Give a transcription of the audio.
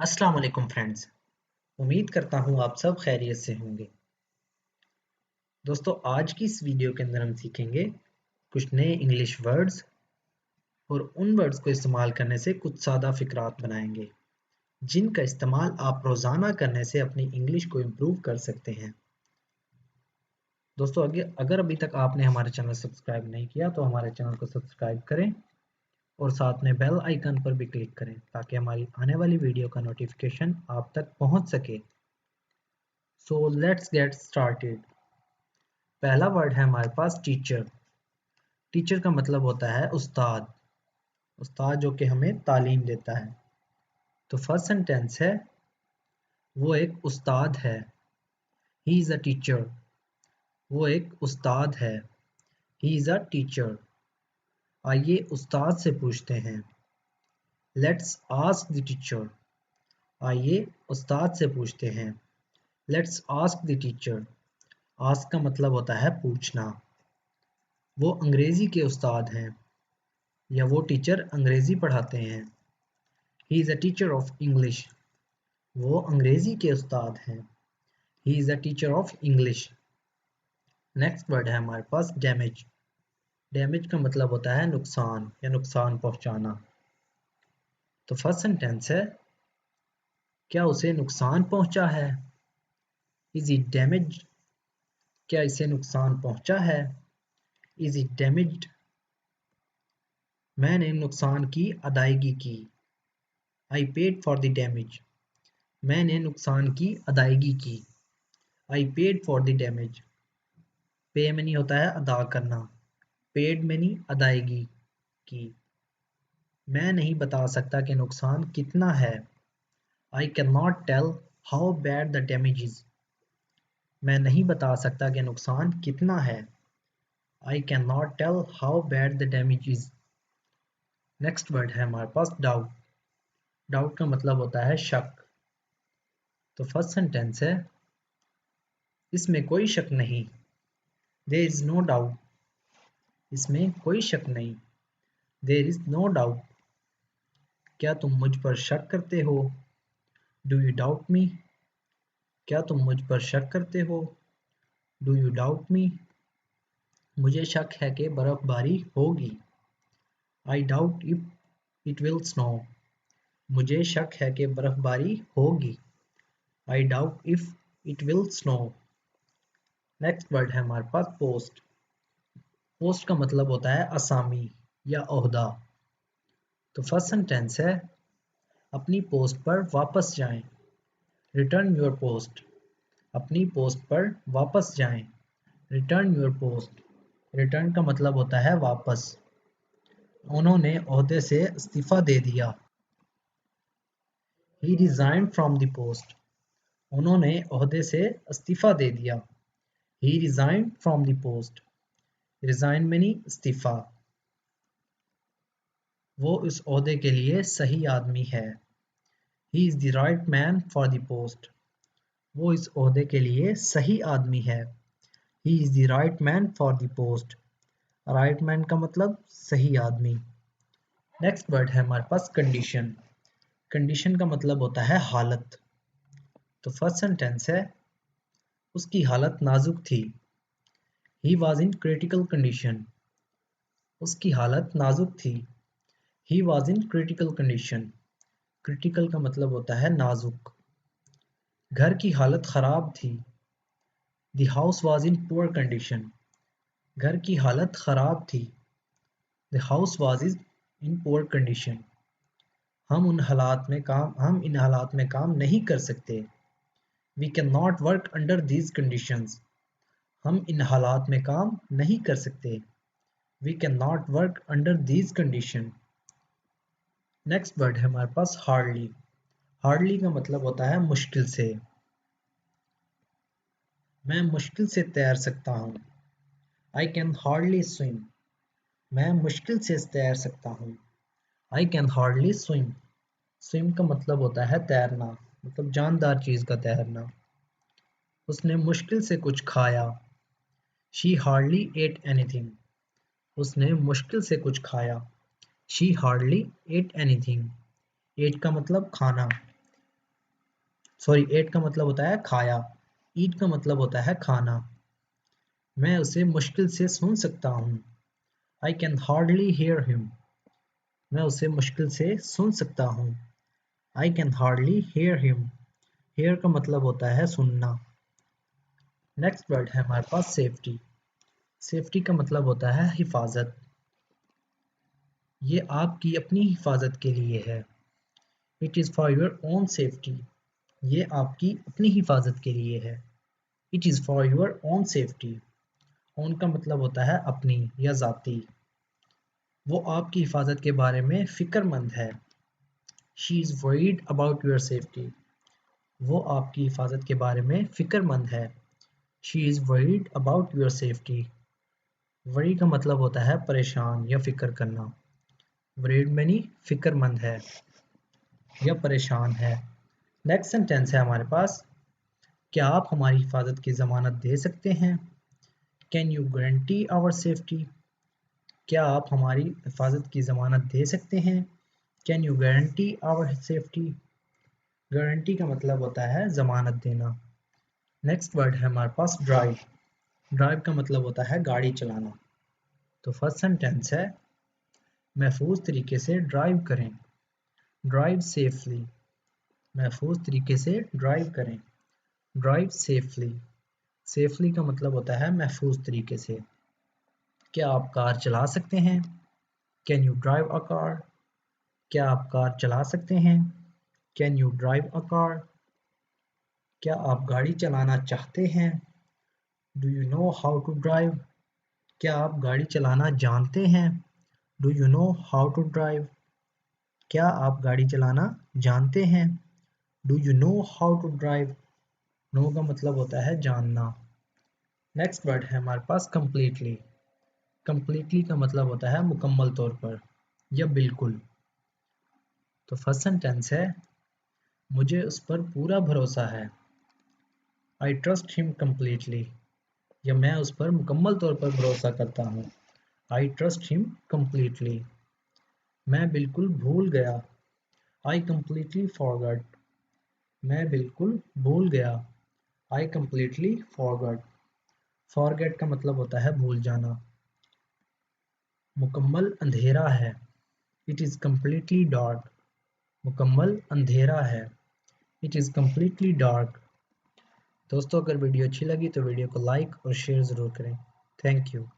अस्सलाम वालेकुम फ्रेंड्स। उम्मीद करता हूँ आप सब खैरियत से होंगे। दोस्तों, आज की इस वीडियो के अंदर हम सीखेंगे कुछ नए इंग्लिश वर्ड्स और उन वर्ड्स को इस्तेमाल करने से कुछ सादा फिक्रात बनाएंगे जिनका इस्तेमाल आप रोज़ाना करने से अपनी इंग्लिश को इम्प्रूव कर सकते हैं। दोस्तों, अगर अभी तक आपने हमारे चैनल सब्सक्राइब नहीं किया तो हमारे चैनल को सब्सक्राइब करें और साथ में बेल आइकन पर भी क्लिक करें ताकि हमारी आने वाली वीडियो का नोटिफिकेशन आप तक पहुंच सके। So let's get started. पहला वर्ड है हमारे पास टीचर। टीचर का मतलब होता है उस्ताद। उस्ताद जो कि हमें तालीम देता है। तो फर्स्ट सेंटेंस है वो एक उस्ताद है। He is a teacher. वो एक उस्ताद है। He is a teacher. आइए उस्ताद से पूछते हैं। Let's ask the teacher. आइए उस्ताद से पूछते हैं। Let's ask the teacher. Ask का मतलब होता है पूछना। वो अंग्रेज़ी के उस्ताद हैं या वो टीचर अंग्रेज़ी पढ़ाते हैं। He is a teacher of English. वो अंग्रेज़ी के उस्ताद हैं। He is a teacher of English. Next word है हमारे पास डैमेज। डैमेज का मतलब होता है नुकसान या नुकसान पहुंचाना। तो फर्स्ट सेंटेंस है क्या उसे नुकसान पहुंचा है। Is it damage. क्या इसे नुकसान पहुंचा है। Is it damaged. मैंने नुकसान की अदायगी की। I paid for the damage. मैंने नुकसान की अदायगी की। I paid for the damage. पे में नहीं होता है अदा करना। पेड में नहीं अदायगी की। मैं नहीं बता सकता कि नुकसान कितना है। I cannot tell how bad the damage is. मैं नहीं बता सकता कि नुकसान कितना है। I cannot tell how bad the damage is. Next word है हमारे पास डाउट। डाउट का मतलब होता है शक। तो फर्स्ट सेंटेंस है इसमें कोई शक नहीं। There is no doubt. इसमें कोई शक नहीं। There is no doubt. क्या तुम मुझ पर शक करते हो। Do you doubt me? क्या तुम मुझ पर शक करते हो। Do you doubt me? मुझे शक है कि बर्फबारी होगी। I doubt if it will snow. मुझे शक है कि बर्फबारी होगी। I doubt if it will snow. Next word है हमारे पास पोस्ट। पोस्ट का मतलब होता है असामी या ओहदा। तो फर्स्ट सेंटेंस है अपनी पोस्ट पर वापस जाएं। Return your post. अपनी पोस्ट पर वापस जाएं। Return your post. रिटर्न का मतलब होता है वापस। उन्होंने ओहदे से इस्तीफा दे दिया। He resigned from the post. उन्होंने ओहदे से इस्तीफा दे दिया। He resigned from the post. Resign में नहीं इस्तीफा। वो इस ओहदे के लिए सही आदमी है। He is the right man for the post. वो इस ओहदे के लिए सही आदमी है। He is the right man for the post. Right man का मतलब सही आदमी। नेक्स्ट वर्ड है हमारे पास कंडीशन। कंडीशन का मतलब होता है हालत। तो फर्स्ट सेंटेंस है उसकी हालत नाजुक थी। He was in critical condition. उसकी हालत नाजुक थी। He was in critical condition. Critical का मतलब होता है नाजुक। घर की हालत खराब थी। The house was in poor condition. घर की हालत खराब थी। The house was in poor condition. हम इन हालात में काम नहीं कर सकते। We cannot work under these conditions. हम इन हालात में काम नहीं कर सकते। We cannot work under these conditions. Next word है हमारे पास हार्डली। हार्डली का मतलब होता है मुश्किल से। मैं मुश्किल से तैर सकता हूँ। I can hardly swim. मैं मुश्किल से तैर सकता हूँ। I can hardly swim. Swim का मतलब होता है तैरना, मतलब जानदार चीज़ का तैरना। उसने मुश्किल से कुछ खाया। She hardly ate anything. उसने मुश्किल से कुछ खाया। She hardly ate anything. Ate का मतलब खाना। सॉरी, एट का मतलब होता है खाया, ईट का मतलब होता है खाना। मैं उसे मुश्किल से सुन सकता हूँ। I can hardly hear him. मैं उसे मुश्किल से सुन सकता हूँ। I can hardly hear him. Hear का मतलब होता है सुनना। नेक्स्ट वर्ड है हमारे पास सेफ्टी। सेफ्टी का मतलब होता है हिफाजत। ये आपकी अपनी हिफाजत के लिए है। It is for your own safety. ये आपकी अपनी हिफाजत के लिए है। It is for your own safety. Own का मतलब होता है अपनी या ज़ाती। वो आपकी हिफाजत के बारे में फ़िक्रमंद है। She is worried about your safety. वो आपकी हिफाजत के बारे में फ़िक्रमंद है। She is worried about your safety. Worry का मतलब होता है परेशान या फ़िक्र करना। वरीड मैनी फ़िक्रमंद है या परेशान है। नेक्स्ट सेंटेंस है हमारे पास, क्या आप हमारी हिफाजत की ज़मानत दे सकते हैं? Can you guarantee our safety? क्या आप हमारी हिफाजत की ज़मानत दे सकते हैं? Can you guarantee our safety? Guarantee का मतलब होता है ज़मानत देना। नेक्स्ट वर्ड है हमारे पास ड्राइव। ड्राइव का मतलब होता है गाड़ी चलाना। तो फर्स्ट सेंटेंस है, महफूज तरीके से ड्राइव करें। Drive safely. महफूज तरीके से ड्राइव करें। Drive safely. सेफली का मतलब होता है महफूज तरीके से। क्या आप कार चला सकते हैं? Can you drive a car? क्या आप कार चला सकते हैं? Can you drive a car? क्या आप गाड़ी चलाना चाहते हैं? Do you know how to drive? क्या आप गाड़ी चलाना जानते हैं? Do you know how to drive? क्या आप गाड़ी चलाना जानते हैं? Do you know how to drive? Know का मतलब होता है जानना। नेक्स्ट वर्ड है हमारे पास कंप्लीटली। कंप्लीटली का मतलब होता है मुकम्मल तौर पर या बिल्कुल। तो फर्स्ट सेंटेंस है, मुझे उस पर पूरा भरोसा है। I trust him completely. या मैं उस पर मुकम्मल तौर पर भरोसा करता हूँ। I trust him completely. मैं बिल्कुल भूल गया। I completely forgot. मैं बिल्कुल भूल गया। I completely forgot. फॉरगेट का मतलब होता है भूल जाना। मुकम्मल अंधेरा है। It is completely dark. मुकम्मल अंधेरा है। It is completely dark. दोस्तों, अगर वीडियो अच्छी लगी तो वीडियो को लाइक और शेयर ज़रूर करें। Thank you.